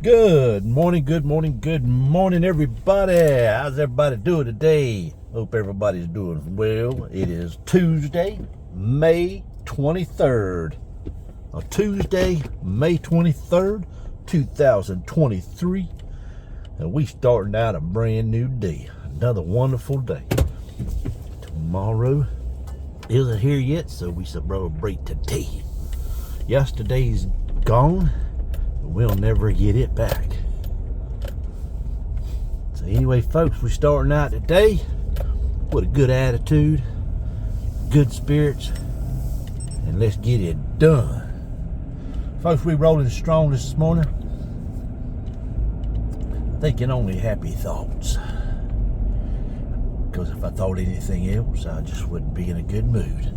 Good morning, everybody. How's everybody doing today? Hope everybody's doing well. It is Tuesday, May 23rd. Tuesday, May 23rd, 2023. And we starting out a brand new day. Another wonderful day. Tomorrow isn't here yet, so we celebrate today. Yesterday's gone. We'll never get it back. So anyway, folks, we're starting out today with a good attitude, good spirits, and let's get it done. Folks, we rolling strong this morning. Thinking only happy thoughts. Because if I thought anything else, I just wouldn't be in a good mood.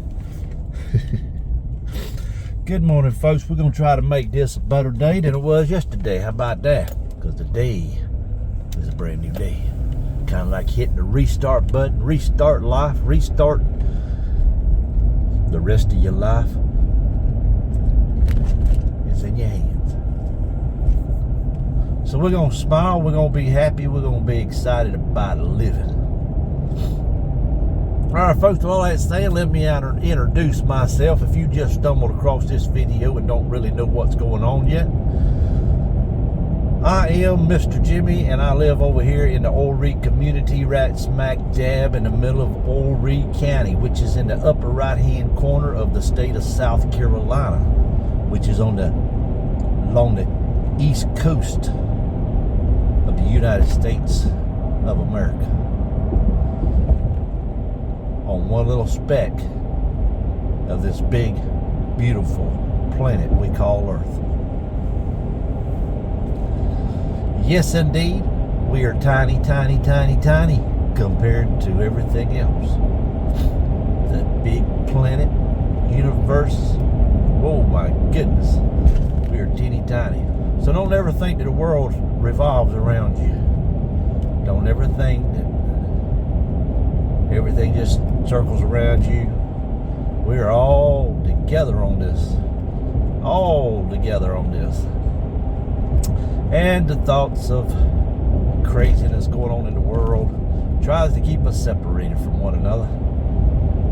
Good morning, folks. We're going to try to make this a better day than it was yesterday. How about that? Because today is a brand new day. Kind of like hitting the restart button, restart life, restart the rest of your life. It's in your hands. So we're going to smile, we're going to be happy, we're going to be excited about living. Alright, folks, with all that saying, let me introduce myself. If you just stumbled across this video and don't really know what's going on yet, I am Mr. Jimmy, and I live over here in the Horry community, right smack dab in the middle of Horry County, which is in the upper right-hand corner of the state of South Carolina, which is along the east coast of the United States of America. On one little speck of this big, beautiful planet we call Earth. Yes, indeed, we are tiny, tiny, tiny, tiny compared to everything else. The big planet, universe, oh my goodness, we are teeny tiny. So don't ever think that the world revolves around you. Don't ever think that everything just circles around you. We are all together on this. All together on this. And the thoughts of craziness going on in the world tries to keep us separated from one another.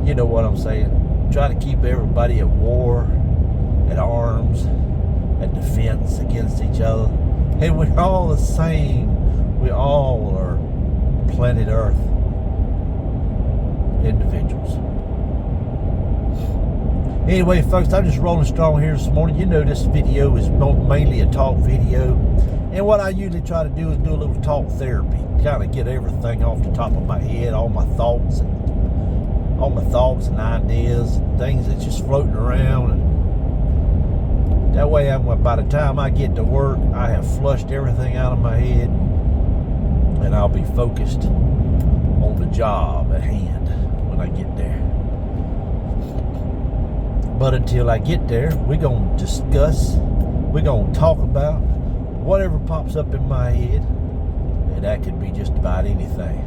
You know what I'm saying? Try to keep everybody at war, at arms, at defense against each other. And we're all the same. We all are planet Earth individuals. Anyway, folks, I'm just rolling strong here this morning. You know this video is mainly a talk video, and what I usually try to do is do a little talk therapy, kind of get everything off the top of my head, all my thoughts and ideas and things that's just floating around, and that way by the time I get to work, I have flushed everything out of my head and I'll be focused on the job at hand when I get there. But until I get there, we're going to discuss, we're going to talk about whatever pops up in my head, and that could be just about anything.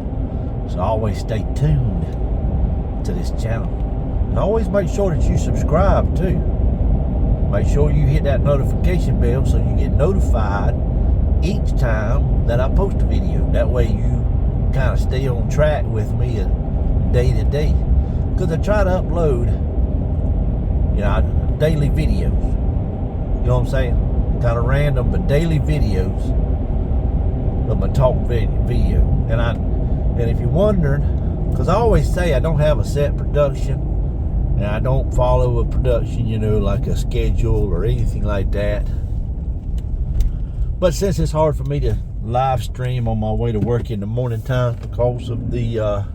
So always stay tuned to this channel, and always make sure that you subscribe too. Make sure you hit that notification bell so you get notified each time that I post a video. That way you kind of stay on track with me day to day, because I try to upload daily videos. You know what I'm saying? Kind of random, but daily videos of my talk video. And if you're wondering, because I always say I don't have a set production, and I don't follow a production, like a schedule or anything like that. But since it's hard for me to live stream on my way to work in the morning time because of the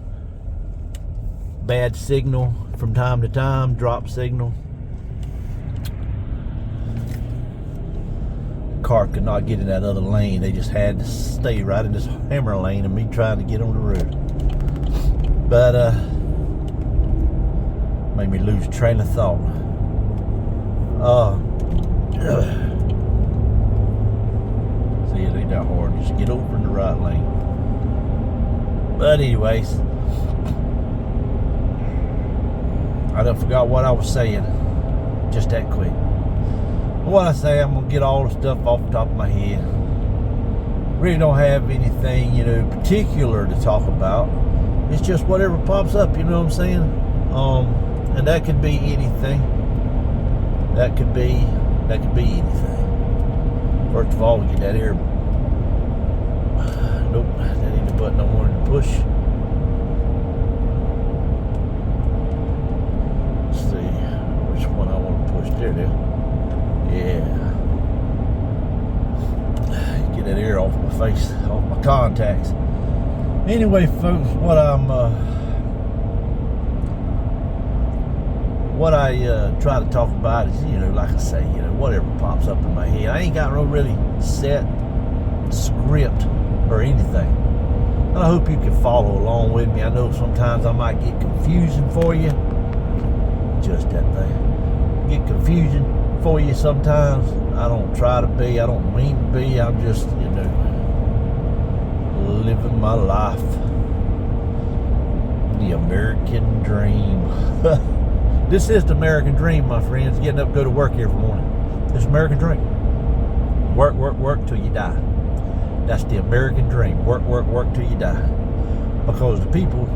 bad signal from time to time, drop signal, car could not get in that other lane. They just had to stay right in this hammer lane and me trying to get on the road. But made me lose train of thought. See, it ain't that hard. Just get over in the right lane. But anyways, I done forgot what I was saying just that quick. What I say, I'm gonna get all the stuff off the top of my head, really don't have anything, particular to talk about. It's just whatever pops up, you know what I'm saying? And that could be anything. That could be anything. First of all, we get that air. Nope, that ain't the button I wanted to push. Let's see which one I want to push. There it is. Yeah. Get that air off my face, off my contacts. Anyway, folks, what I try to talk about is, like I say, whatever pops up in my head. I ain't got no really set script or anything. And I hope you can follow along with me. I know sometimes I might get confusing for you. Just that thing. Get confusing for you sometimes. I don't try to be. I don't mean to be. I'm just, living my life. The American dream. This is the American dream, my friends. Getting up, go to work every morning. It's American dream. Work, work, work till you die. That's the American dream. Work, work, work till you die. Because the people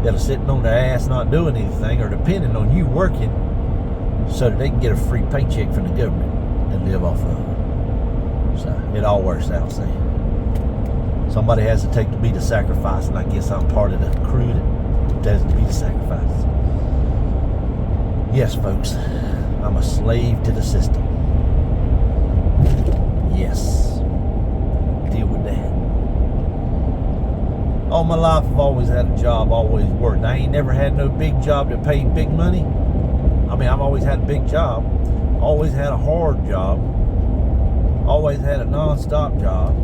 that are sitting on their ass not doing anything are depending on you working so that they can get a free paycheck from the government and live off of it. So it all works out, see. Somebody has to take to be the sacrifice, and I guess I'm part of the crew that does to be the sacrifice. Yes, folks, I'm a slave to the system. Yes. Deal with that. All my life I've always had a job, always worked. I ain't never had no big job that paid big money. I mean, I've always had a big job. Always had a hard job. Always had a non-stop job.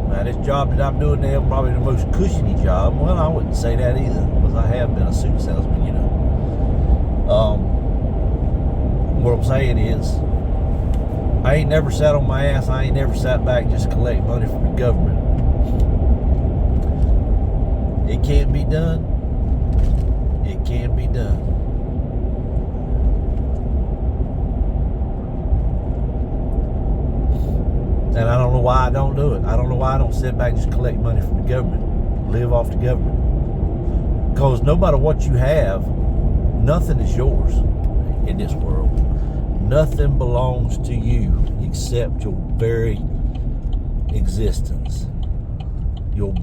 Now, this job that I'm doing now is probably the most cushiony job. Well, I wouldn't say that either, because I have been a suit salesman, What I'm saying is, I ain't never sat on my ass. I ain't never sat back just to collect money from the government. It can be done. It can be done. And I don't know why I don't do it. I don't know why I don't sit back and just collect money from the government. Live off the government. Because no matter what you have, nothing is yours in this world. Nothing belongs to you except your very existence. Your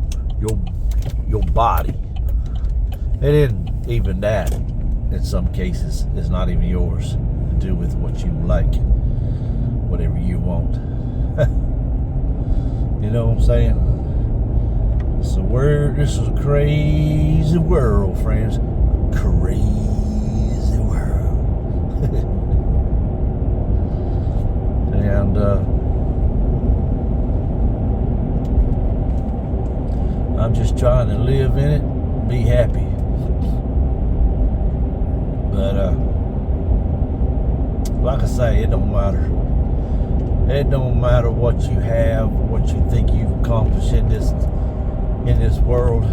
body. And then even that, in some cases, is not even yours to do with what you like. Whatever you want. You know what I'm saying? This is a crazy world, friends. Crazy world. And I'm just trying to live in it, be happy. But like I say, it don't matter. It don't matter what you have, what you think you've accomplished in this world.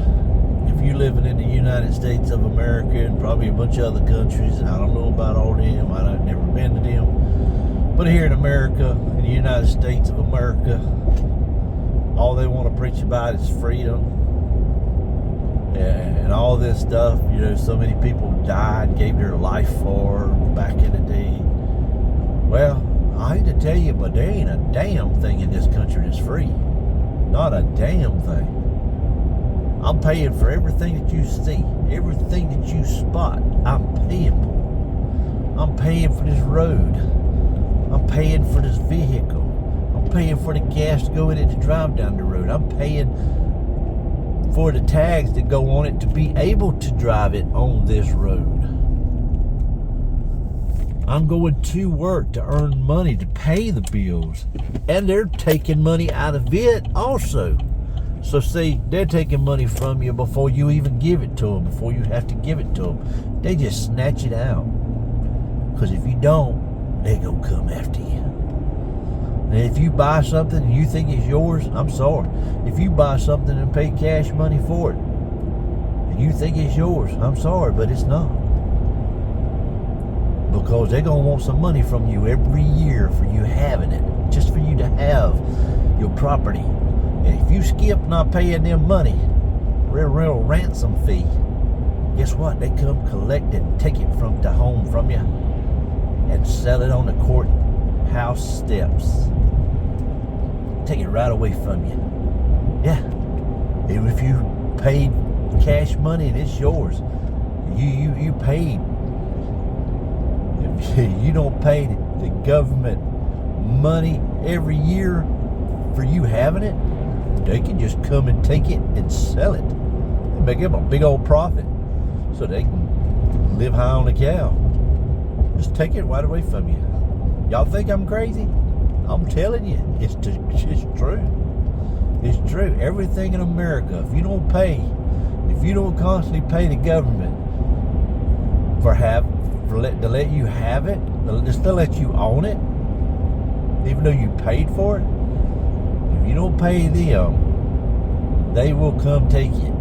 If you're living in the United States of America and probably a bunch of other countries, and I don't know about all them, I've never been to them. But here in America, in the United States of America, all they want to preach about is freedom and all this stuff. So many people died, gave their life for back in the day. Well, I hate to tell you, but there ain't a damn thing in this country that's free. Not a damn thing. I'm paying for everything that you see, everything that you spot. I'm paying for. I'm paying for this road. I'm paying for this vehicle. I'm paying for the gas to go in it to drive down the road. I'm paying for the tags that go on it to be able to drive it on this road. I'm going to work to earn money to pay the bills. And they're taking money out of it also. So see, they're taking money from you before you even give it to them, before you have to give it to them. They just snatch it out. Because if you don't, they gonna come after you. And if you buy something and you think it's yours, I'm sorry. If you buy something and pay cash money for it, and you think it's yours, I'm sorry, but it's not. Because they're going to want some money from you every year for you having it. Just for you to have your property. And if you skip not paying them money, real ransom fee, guess what? They come collect it and take it from the home from you and sell it on the courthouse steps. Take it right away from you. Yeah. Even if you paid cash money and it's yours, you paid. If you don't pay the government money every year for you having it, they can just come and take it and sell it and make them a big old profit so they can live high on the cow. Just take it right away from you. Y'all think I'm crazy? I'm telling you, it's true. It's true. Everything in America, if you don't constantly pay the government to let you have it, just to let you own it, even though you paid for it, if you don't pay them, they will come take it.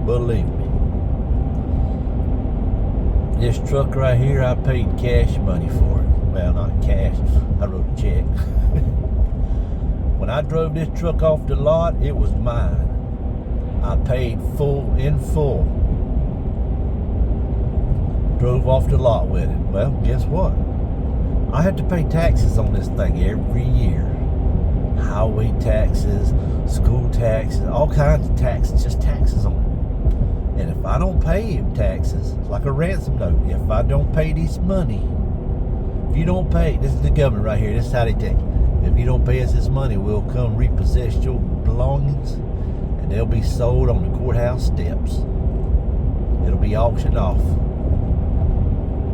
Believe me. This truck right here, I paid cash money for it. Well, not cash. I wrote a check. When I drove this truck off the lot, it was mine. I paid in full. Drove off the lot with it. Well, guess what? I have to pay taxes on this thing every year. Highway taxes, school taxes, all kinds of taxes, just taxes on it. And if I don't pay him taxes, it's like a ransom note. If I don't pay this money, if you don't pay, this is the government right here, this is how they take it. If you don't pay us this money, we'll come repossess your belongings and they'll be sold on the courthouse steps. It'll be auctioned off.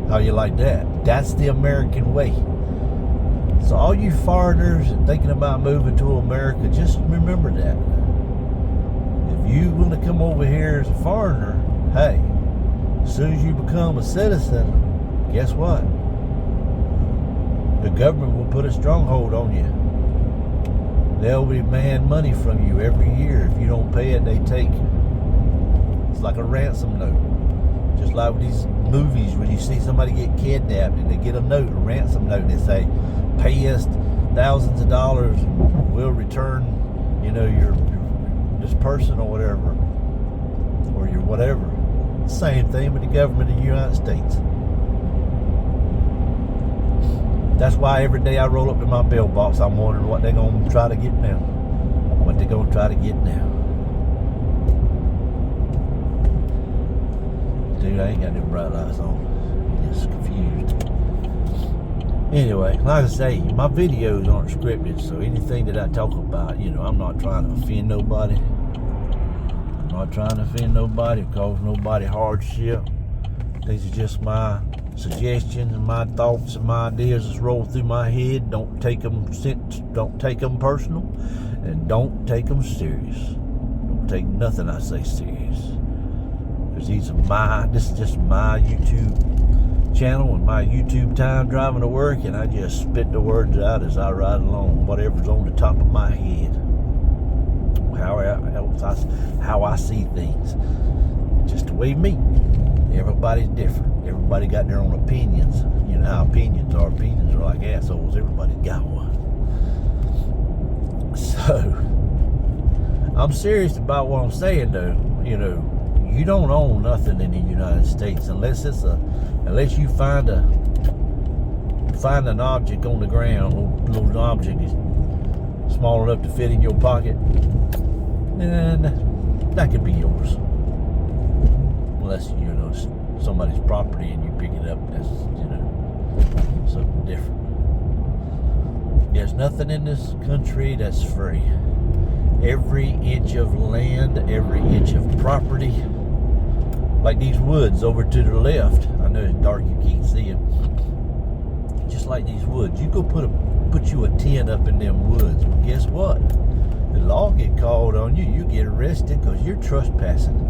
How you like that? That's the American way. So all you foreigners thinking about moving to America, just remember that. If you want to come over here as a foreigner, hey, as soon as you become a citizen, guess what? The government will put a stronghold on you. They'll demand money from you every year. If you don't pay it, they take it. It's like a ransom note. Just like with these movies, when you see somebody get kidnapped and they get a note, a ransom note, and they say, pay us thousands of dollars and we'll return, your this person or whatever, or your whatever. Same thing with the government of the United States. That's why every day I roll up to my mailbox, I'm wondering what they're going to try to get now. What they're going to try to get now. Dude, I ain't got no bright lights on. I'm just confused. Anyway, like I say, my videos aren't scripted, so anything that I talk about, I'm not trying to offend nobody. I'm not trying to offend nobody, cause nobody hardship. These are just my suggestions and my thoughts and my ideas that roll through my head. Don't take them personal, and don't take them serious. Don't take nothing I say serious. Because this is just my YouTube channel and my YouTube time driving to work, and I just spit the words out as I ride along, whatever's on the top of my head. How I see things. Just the way me. Everybody's different. Everybody got their own opinions. You know how opinions are. Opinions are like assholes. Everybody's got one. So, I'm serious about what I'm saying though. You don't own nothing in the United States unless you find an object on the ground, a little object is small enough to fit in your pocket, then that could be yours. Unless somebody's property and you pick it up, that's something different. There's nothing in this country that's free. Every inch of land, every inch of property, like these woods over to the left. I know it's dark, you can't see them. Just like these woods, you go put you a tent up in them woods. Well, guess what? The law get called on you. You get arrested because you're trespassing.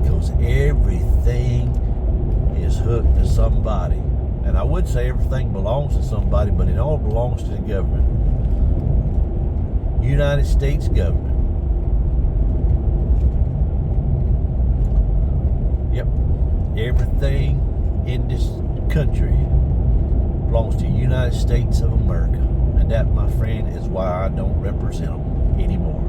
Because everything is hooked to somebody. And I would say everything belongs to somebody, but it all belongs to the government. United States government. Yep. Everything in this country belongs to the United States of America. And that, my friend, is why I I don't represent them anymore.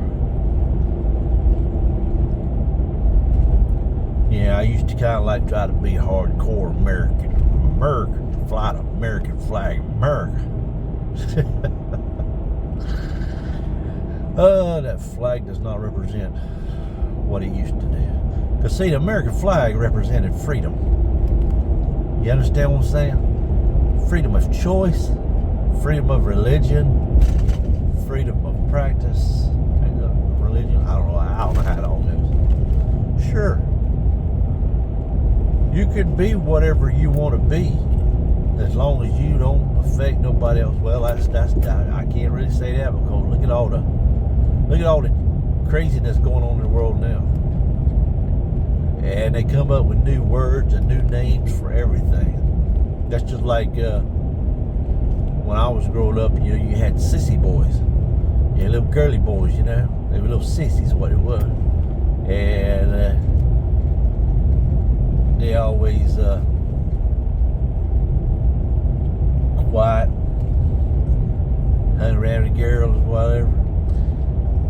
Yeah, I used to kind of like try to be hardcore American. American, fly the American flag, America. That flag does not represent what it used to do. Because see, the American flag represented freedom. You understand what I'm saying? Freedom of choice, freedom of religion, freedom of practice, religion. I don't know how it all goes. Sure. You can be whatever you want to be, as long as you don't affect nobody else. Well, I can't really say that because look at all the craziness going on in the world now, and they come up with new words and new names for everything. That's just like when I was growing up. You know, you had sissy boys, you had little girly boys. You know, they were little sissies, what it was, and they always quiet, hung around the girls, whatever.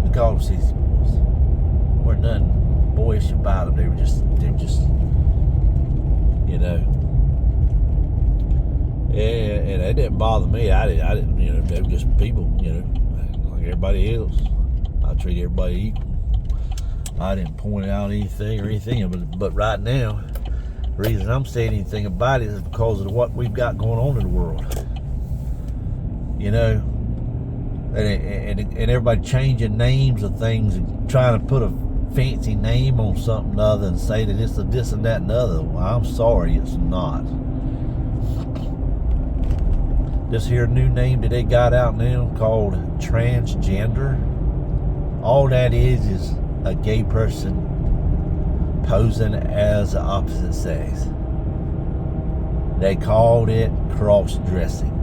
We called them sissy boys. Weren't nothing boyish about them. They were just, you know. And it didn't bother me. I didn't, you know, they were just people, you know, like everybody else. I treat everybody equal. I didn't point out anything, but right now, the reason I'm saying anything about it is because of what we've got going on in the world. You know, and everybody changing names of things and trying to put a fancy name on something other than say that it's a this and that and other. Well, I'm sorry, it's not. This here new name that they got out now called transgender. All that is a gay person posing as the opposite sex. They called it cross-dressing.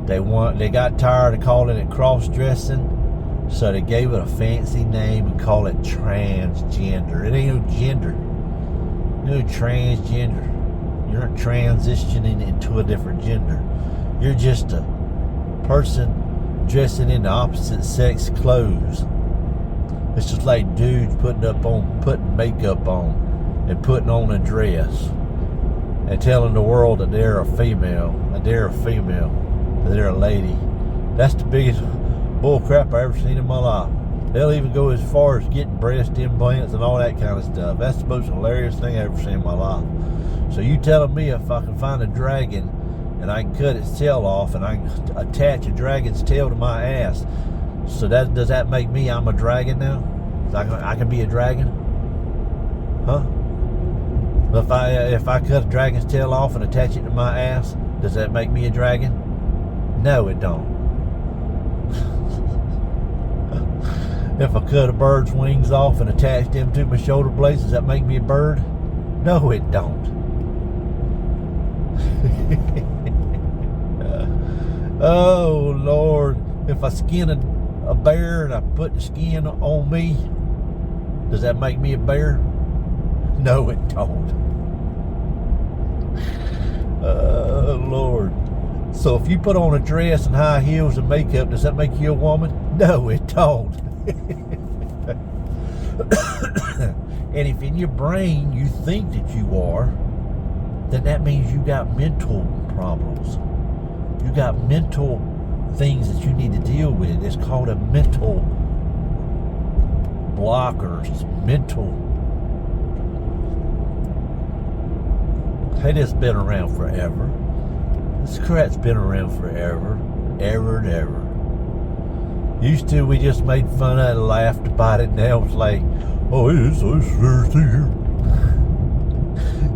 They got tired of calling it cross-dressing, so they gave it a fancy name and call it transgender. It ain't no gender. No transgender. You're not transitioning into a different gender. You're just a person dressing in the opposite sex clothes. It's just like dudes putting makeup on and putting on a dress and telling the world that they're a female, that they're a lady. That's the biggest bull crap I ever seen in my life. They'll even go as far as getting breast implants and all that kind of stuff. That's the most hilarious thing I ever seen in my life. So you telling me if I can find a dragon and I can cut its tail off and I can attach a dragon's tail to my ass, so does that make me I'm a dragon now? I can be a dragon? Huh? If I cut a dragon's tail off and attach it to my ass, does that make me a dragon? No, it don't. If I cut a bird's wings off and attach them to my shoulder blades, does that make me a bird? No, it don't. Oh Lord, if I skin a bear and I put the skin on me, does that make me a bear? No, it don't. Lord. So if you put on a dress and high heels and makeup, does that make you a woman? No, it don't. And if in your brain you think that you are, then that means you got mental problems. You got mental things that you need to deal with. It's called a mental blockers, mental. Hey, this been around forever. This crap's been around forever, ever and ever. Used to, we just made fun of it and laughed about it. Now it's like, oh, it is so serious here.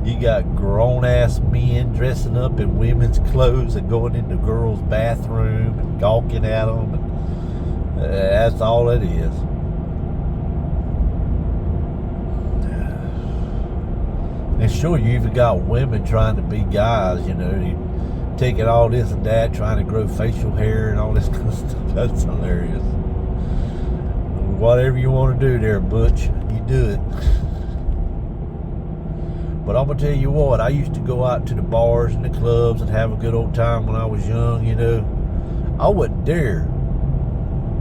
You got grown-ass men dressing up in women's clothes and going into girls' bathroom and gawking at them. And, that's all it is. And sure, you even got women trying to be guys, you know, taking all this and that, trying to grow facial hair and all this kind of stuff. That's hilarious. Whatever you want to do there, Butch, you do it. But I'm going to tell you what, I used to go out to the bars and the clubs and have a good old time when I was young, you know. I wouldn't dare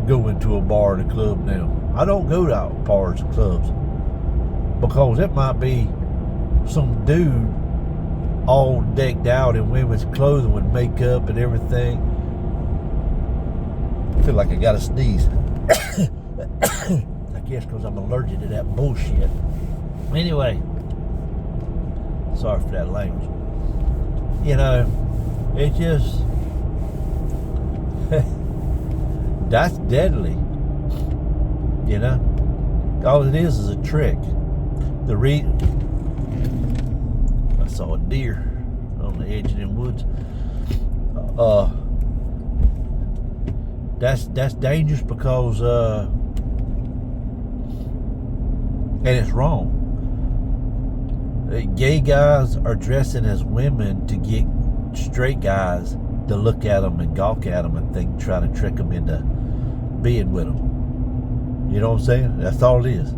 going to a bar and a club now. I don't go to bars and clubs because it might be some dude all decked out in women's clothing with makeup and everything. I feel like I gotta sneeze. I guess because I'm allergic to that bullshit. Anyway, sorry for that language. You know, it just that's deadly. You know, all it is a trick. I saw a deer on the edge of them woods. That's dangerous because and it's wrong. Gay guys are dressing as women to get straight guys to look at them and gawk at them and try to trick them into being with them. You know what I'm saying? That's all it is.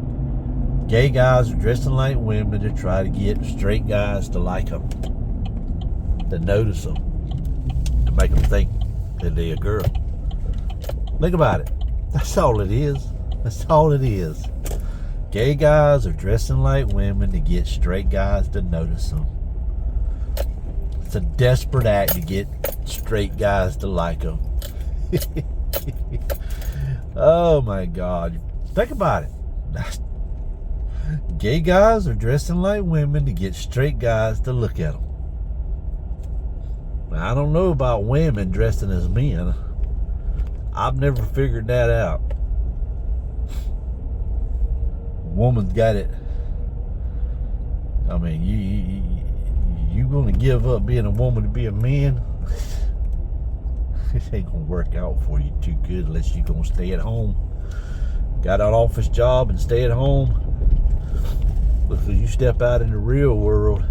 Gay guys are dressing like women to try to get straight guys to like them, to notice them, to make them think that they're a girl. Think about it. That's all it is. That's all it is. Gay guys are dressing like women to get straight guys to notice them. It's a desperate act to get straight guys to like them. Oh my God. Think about it. Gay guys are dressing like women to get straight guys to look at them. Now, I don't know about women dressing as men. I've never figured that out. Woman's got it. I mean, you gonna give up being a woman to be a man? It ain't gonna work out for you too good unless you gonna stay at home. Got an office job and stay at home. Because you step out in the real world,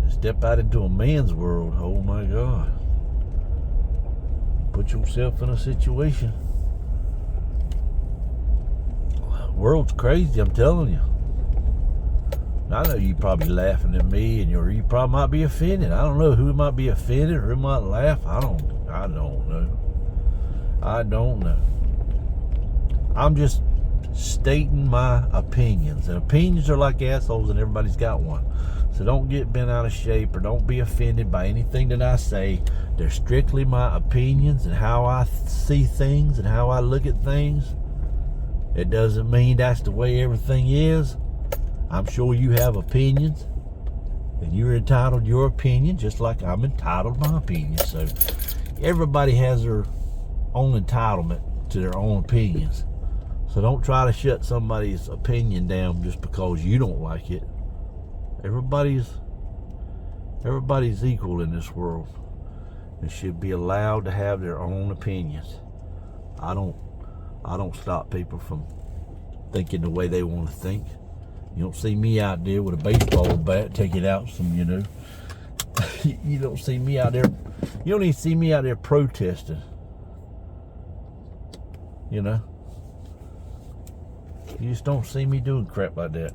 you step out into a man's world, oh my God. Put yourself in a situation. The world's crazy, I'm telling you. I know you probably laughing at me, and you probably might be offended. I don't know who might be offended or who might laugh. I don't know. I'm just stating my opinions, and opinions are like assholes, and everybody's got one. So don't get bent out of shape or don't be offended by anything that I say. They're strictly my opinions and how I see things and how I look at things. It doesn't mean that's the way everything is. I'm sure you have opinions, and you're entitled to your opinion just like I'm entitled to my opinion. So everybody has their own entitlement to their own opinions. So don't try to shut somebody's opinion down just because you don't like it. Everybody's equal in this world and should be allowed to have their own opinions. I don't stop people from thinking the way they want to think. You don't see me out there with a baseball bat taking out some, you don't see me out there. You don't even see me out there protesting. You just don't see me doing crap like that.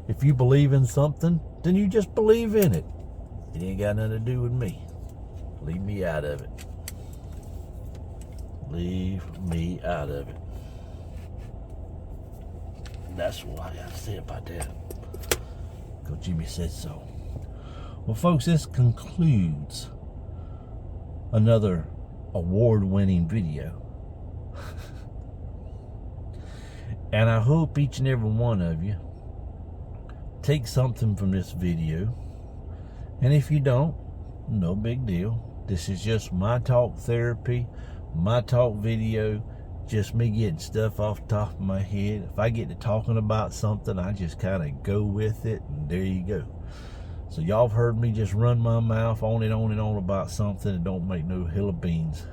If you believe in something, then you just believe in it. It ain't got nothing to do with me. Leave me out of it. Leave me out of it. That's what I got to say about that. Because Jimmy said so. Well, folks, this concludes another award-winning video. And I hope each and every one of you take something from this video. And if you don't, no big deal. This is just my talk therapy, my talk video, just me getting stuff off the top of my head. If I get to talking about something, I just kind of go with it, and there you go. So y'all have heard me just run my mouth on and on and on about something that don't make no hill of beans.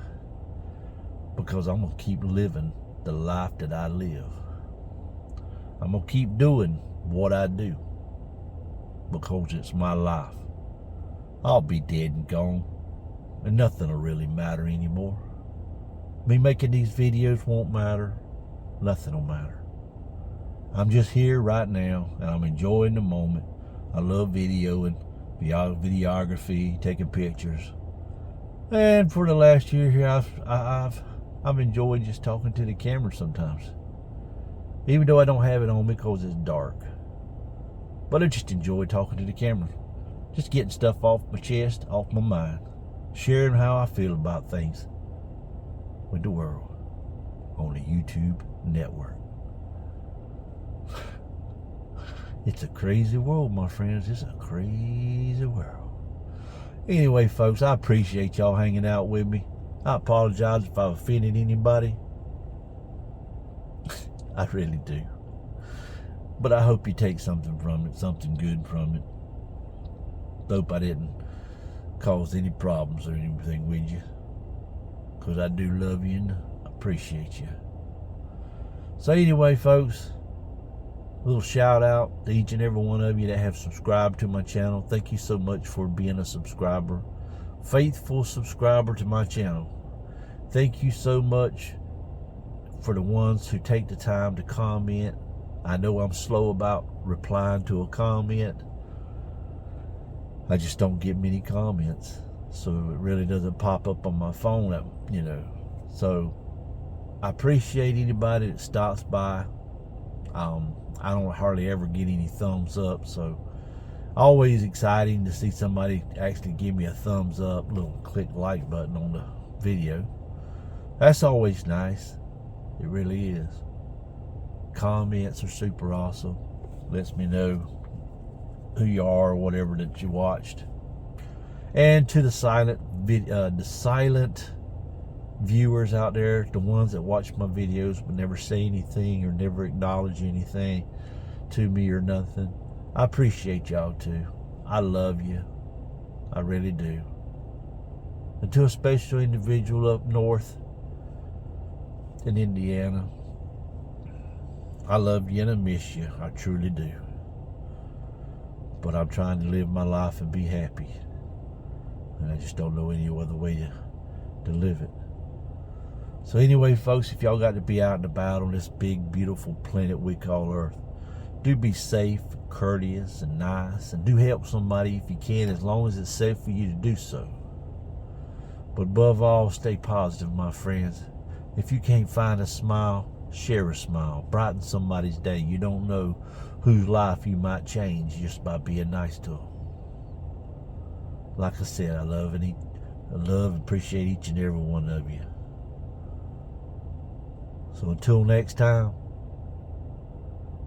Because I'm going to keep living the life that I live. I'm going to keep doing what I do. Because it's my life. I'll be dead and gone. And nothing will really matter anymore. Me making these videos won't matter. Nothing will matter. I'm just here right now, and I'm enjoying the moment. I love videoing, videography, taking pictures. And for the last year here, I've enjoyed just talking to the camera sometimes, even though I don't have it on because it's dark. But I just enjoy talking to the camera, just getting stuff off my chest, off my mind, sharing how I feel about things with the world on the YouTube network. It's a crazy world, my friends. It's a crazy world. Anyway, folks, I appreciate y'all hanging out with me. I apologize if I've offended anybody. I really do. But I hope you take something from it, something good from it. Hope I didn't cause any problems or anything with you, because I do love you and appreciate you. So anyway, folks, a little shout out to each and every one of you that have subscribed to my channel. Thank you so much for being a subscriber, faithful subscriber to my channel. Thank you so much for the ones who take the time to comment. I know I'm slow about replying to a comment. I just don't get many comments, so it really doesn't pop up on my phone, So I appreciate anybody that stops by. I don't hardly ever get any thumbs up, so always exciting to see somebody actually give me a thumbs up, little click like button on the video. That's always nice. It really is. Comments are super awesome. Lets me know who you are or whatever that you watched. And to the silent viewers out there, the ones that watch my videos but never say anything or never acknowledge anything to me or nothing, I appreciate y'all too. I love you. I really do. And to a special individual up north in Indiana, I love you and I miss you. I truly do. But I'm trying to live my life and be happy. And I just don't know any other way to live it. So anyway, folks, if y'all got to be out and about on this big, beautiful planet we call Earth, do be safe, courteous, and nice. And do help somebody if you can, as long as it's safe for you to do so. But above all, stay positive, my friends. If you can't find a smile, share a smile. Brighten somebody's day. You don't know whose life you might change just by being nice to them. Like I said, I love and appreciate each and every one of you. So until next time,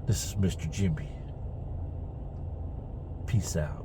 this is Mr. Jimmy. Peace out.